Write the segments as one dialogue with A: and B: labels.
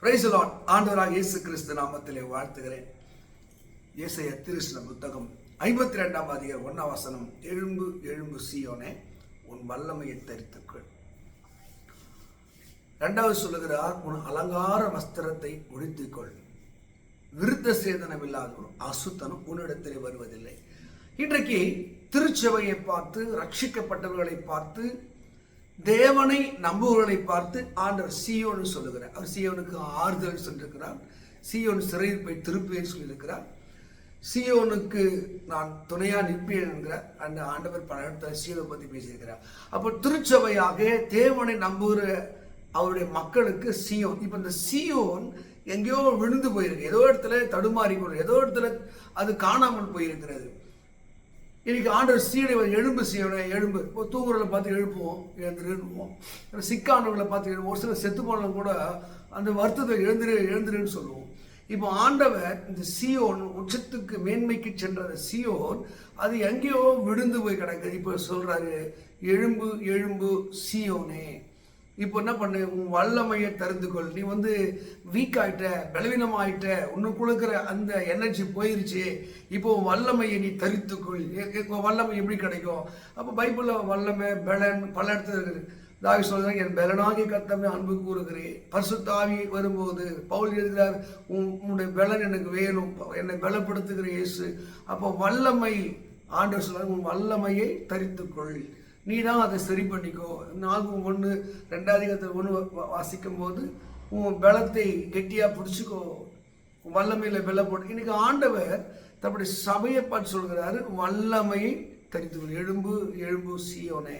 A: Praise the Lord. ஆண்டவராக இயேசு கிறிஸ்து நாமத்திலே வாழ்த்துகிறேன். ஏசாயா தீர்க்கதரிசன புத்தகம் 52ஆம் அதிகாரம் 1ஆம் வசனம். எழும்பு எழும்பு சீயோனே, உன் வல்லமையை தரித்துக்கொள். இரண்டாவது சொல்லுகிறார், உன் அலங்கார வஸ்திரத்தை உடுத்திக்கொள். விருத்த சேதனம் இல்லாதவனும் அசுத்தனும் உன்னிடத்திலே வருவதில்லை. இன்றைக்கு திருச்சபையை பார்த்து, ரட்சிக்கப்பட்டவர்களை பார்த்து, தேவனை நம்புவர்களை பார்த்து ஆண்டவர் சீயோன்னு சொல்லுகிறார். அவர் சீயோனுக்கு ஆறுதல் சொல்லியிருக்கிறார். சீயோன் சிறையில் போய் திருப்பேன் சொல்லியிருக்கிறார். சீயோனுக்கு நான் துணையா நிற்பேன் என்கிறார். அந்த ஆண்டவர் பல இடத்துல சீயோனை பற்றி பேசியிருக்கிறார். அப்போ திருச்சபையாக தேவனை நம்புகிற அவருடைய மக்களுக்கு சீயோன். இப்போ இந்த சீயோன் எங்கேயோ விழுந்து போயிருக்கு, ஏதோ இடத்துல தடுமாறி கொண்டு, ஏதோ இடத்துல அது காணாமல் போயிருக்கிறது. இன்னைக்கு ஆண்டவர் சீனை எழும்பு சீயோனை, எழும்பு. தூங்குறவங்களை பார்த்து எழுப்புவோம், எழுந்துருவோம். சிக்கானவங்களை பார்த்து எழுப்புவோம். ஒரு சில செத்து போனவங்க கூட அந்த வருத்தத்தை எழுந்துருன்னு சொல்லுவோம். இப்போ ஆண்டவர் இந்த சீயோன், உச்சத்துக்கு மேன்மைக்கு சென்ற சீயோன், அது எங்கேயோ விழுந்து போய் கிடக்குது. இப்போ சொல்றாரு, எழும்பு எழும்பு சீயோனே. இப்போ என்ன பண்ணு, உன் வல்லமையை தருந்துக்கொள். நீ வீக் ஆயிட்ட, பலவீனம் ஆயிட்ட, உன்னுக்குள்ள இருக்கிற அந்த எனர்ஜி போயிருச்சு. இப்போ வல்லமையை நீ தரித்துக்கொள். வல்லமை எப்படி கிடைக்கும்? அப்போ பைபிளில் வல்லமை, பலன் பல இடத்துல இருக்குது. தாவீது சொல்றாங்க, என் பலனாகி கர்த்தமே அன்பு கூறுகிறேன். பரிசுத்த ஆவி வரும்போது பவுல் எழுதுகிறார், உன்னுடைய பலன் எனக்கு வேணும், என்னை பலப்படுத்துகிற இயேசு. அப்போ வல்லமை, ஆண்டவர் சொல்றாங்க, உன் வல்லமையை தரித்துக்கொள். நீ தான் அதை சரி பண்ணிக்கோ. 4:1 வாசிக்கும் போது, உன் பலத்தை கெட்டியா பிடிச்சிக்கோ, வல்லமையில பல போட்டு. இன்னைக்கு ஆண்டவர் தன்னுடைய சபையை பார்த்து சொல்கிறாரு, வல்லமையை தரித்துக்கொள். எழும்பு எழும்பு சீயோனே,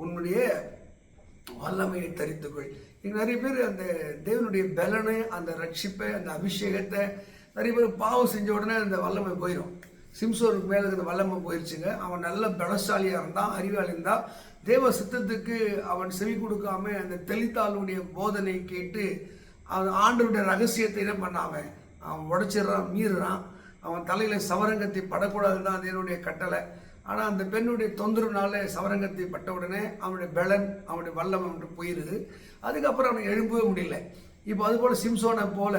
A: உன்னுடைய வல்லமையை தரித்துக்கொள். இங்க நிறைய பேர் அந்த தேவனுடைய பலனை, அந்த ரட்சிப்பை, அந்த அபிஷேகத்தை, நிறைய பேர் பாவம் செஞ்ச உடனே அந்த வல்லமை போயிடும். சிம்சோனுக்கு மேலே இருக்கிற வல்லமை போயிடுச்சுங்க. அவன் நல்ல பலசாலியாக இருந்தான், அறிவாளி இருந்தான். தேவ சித்தத்துக்கு அவன் செவி கொடுக்காம அந்த தெளித்தாளுடைய போதனை கேட்டு அவன் ஆண்டவருடைய ரகசியத்தை என்ன பண்ணாம அவன் உடைச்சிடறான், மீறுறான். அவன் தலையில் சவரங்கத்தை படக்கூடாதுன்னு தான் தேவனுடைய கட்டளை. ஆனால் அந்த பெண்ணுடைய தொந்தரவுனால சவரங்கத்தை பட்ட உடனே அவனுடைய பலன், அவனுடைய வல்லமை போயிடுது. அதுக்கப்புறம் அவனை எழும்பவே முடியல. இப்போ அதுபோல் சிம்சோனை போல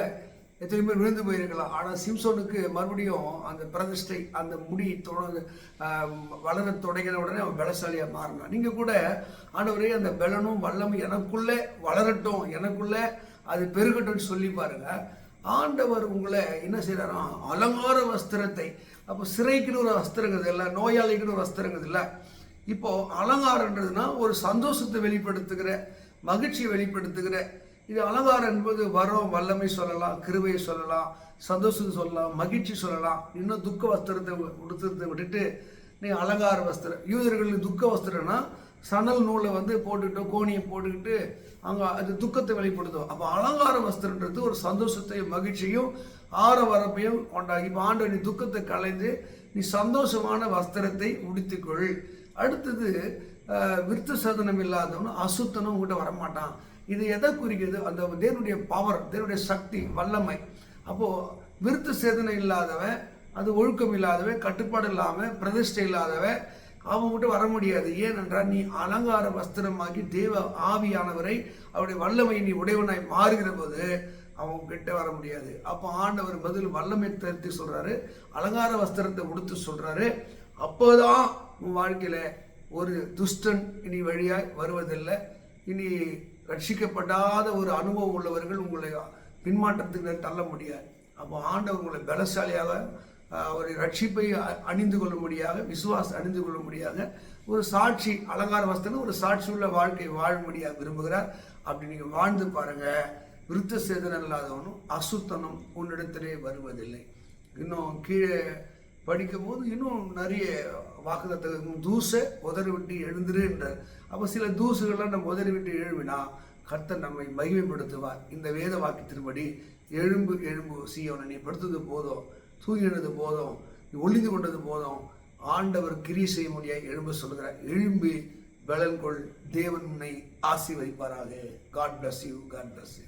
A: எத்தனை பேர் விழுந்து போயிருக்கலாம். ஆனால் சிம்சோனுக்கு மறுபடியும் அந்த பிரதிஷ்டை, அந்த முடி வளர தொடங்கின உடனே அவன் பலசாலியாக மாறினான். நீங்கள் கூட ஆண்டவரே, அந்த பலனும் வல்லமும் எனக்குள்ளே வளரட்டும், எனக்குள்ளே அது பெருகட்டும் சொல்லி பாருங்க. ஆண்டவர் உங்களை என்ன செய்யறாராம், அலங்கார வஸ்திரத்தை. அப்போ சிறைக்குன்னு ஒரு வஸ்திரங்கிறது இல்லை, நோயாளிக்குன்னு ஒரு வஸ்திரங்கிறது இல்லை. இப்போ அலங்காரன்றதுன்னா ஒரு சந்தோஷத்தை வெளிப்படுத்துகிற, மகிழ்ச்சியை வெளிப்படுத்துகிற. இது அலங்காரம் என்பது வரம், வல்லமை சொல்லலாம், கிருபையை சொல்லலாம், சந்தோஷத்தை சொல்லலாம், மகிழ்ச்சி சொல்லலாம். இன்னும் துக்க வஸ்திரத்தை உடுத்துறதை விட்டுட்டு நீ அலங்கார வஸ்திரம். யூதர்களுக்கு துக்க வஸ்திரம்னா சணல் நூலை போட்டுக்கிட்டு, கோணியை போட்டுக்கிட்டு அங்கே அது துக்கத்தை வெளிப்படுத்தும். அப்போ அலங்கார வஸ்திரன்றது ஒரு சந்தோஷத்தையும் மகிழ்ச்சியும் ஆரவரப்பையும் கொண்டாடி. இப்போ ஆண்டு நீ துக்கத்தை கலைந்து நீ சந்தோஷமான வஸ்திரத்தை உடுத்திக்கொள். அடுத்தது, விருத்த சேதனம் இல்லாதவனும் அசுத்தனும் உங்கள்கிட்ட வரமாட்டான். இது எதை குறிக்கிறது? அந்த தேவனுடைய பவர், தேவனுடைய சக்தி, வல்லமை. அப்போது விருத்த சேதனம் இல்லாதவன், அது ஒழுக்கம் இல்லாதவன், கட்டுப்பாடு இல்லாமல், பிரதிஷ்டை இல்லாதவன் அவங்ககிட்ட வர முடியாது. ஏனென்றால் நீ அலங்கார வஸ்திரமாகி தேவ ஆவியானவரை, அவருடைய வல்லமை நீ உடையவனாய் மாறுகிற போது அவங்க கிட்ட வர முடியாது. அப்போ ஆண்டவர் பதில் வல்லமை தரித்து சொல்றாரு, அலங்கார வஸ்திரத்தை உடுத்து சொல்றாரு. அப்போதான் உன் வாழ்க்கையில ஒரு துஷ்டன் இனி வழியாய் வருவதில்லை. இனி ரட்சிக்கப்படாத ஒரு அனுபவம் உள்ளவர்கள் உங்களை பின்மாற்றத்துக்கு தள்ள முடியாது. அப்போ ஆண்டவர் உங்களை பலசாலியாக, ஒரு ரட்சிப்பை அணிந்து கொள்ள முடியாத, விசுவாசம் அணிந்து கொள்ள முடியாத ஒரு சாட்சி, அலங்கார வஸ்திரம் ஒரு சாட்சி உள்ள வாழ்க்கை வாழ முடியாது விரும்புகிறார். அப்படி நீங்கள் வாழ்ந்து பாருங்க. விருத்த சேதனம் இல்லாதவனும் அசுத்தனும் உன்னிடத்திலே வருவதில்லை. இன்னும் கீழே படிக்கும் போது இன்னும் நிறைய வாக்குத்தத்தம், தூசை உதறி விட்டு எழுந்துரு என்றார். அப்போ சில தூசுகள்லாம் நம்ம உதறி விட்டு எழுவினா கர்த்தர் நம்மை மகிமைப்படுத்துவார். இந்த வேத வாக்கியத்தின்படி எழும்பு எழும்பு சீயோனை, நீ படுத்தது போதும், தூங்கினது போதும், நீ ஒளிந்து கொண்டது போதும், ஆண்டவர் கிரியை செய்ய முடியாது எழும்ப சொல்கிறார். எழும்பி பலன் கொள், தேவன் உன்னை ஆசீர்வதிப்பாராக. God bless you. God bless you.